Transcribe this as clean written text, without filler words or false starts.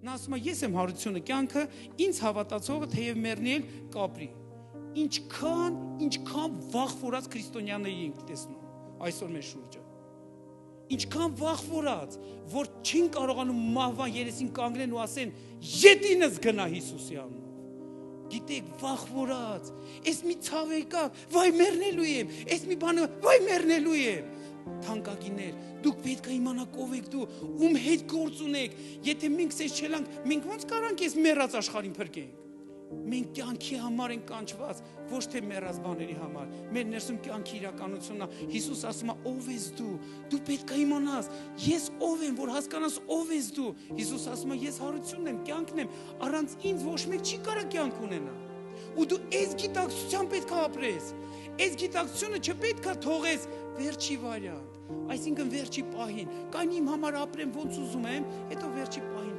Նա ասում է, ես եմ հարությունը, կյանքը, ինձ հավատացողը թեև մեռնի էլ կապրի։ Ինչքան վախ որած քրիստոնյաների ենք տեսնում այսօր մեր շուրջը։ Ինչքան վախ որած, որ չին կարողանում մահվան երեսին կանգնեն ու ասեն, ետինս գնա Հիսուսի անունով։ Գիտեք, վախ որած, ես մի ցավ եկա, վայ մեռնելու եմ, ես մի բանը, վայ մեռնելու եմ։ Թանկագիներ, դուք պետք է իմանաք ով եք դու, ում հետ գործ ունեք, եթե մենք սեզ չելանք, մենք ոնց կարանք ես մեռած աշխարհին փրկենք։ Մենք կյանքի համար ենք կանչված, ոչ թե մեռած բաների համար։ Մեր ներսում կյանքի իրականությունն է։ Հիսուս ասում է, ով ես դու։ Դու պետք է իմանաս, ես ով եմ, որ հասկանաս ով ես դու։ Հիսուս ասում է, ես հարությունն եմ, կյանքն եմ, առանց ինձ ոչ մեկ չի կարող կյանք ունենա։ Ու դու այս գիտակցությամբ պետք է ապրես։ Այս գիտակցությունը չպետք է թողես վերջի վարիանտ, այսինքն վերջի պահին, կան իմ համար ապրեմ ոնց ուզում եմ, հետո վերջի պահին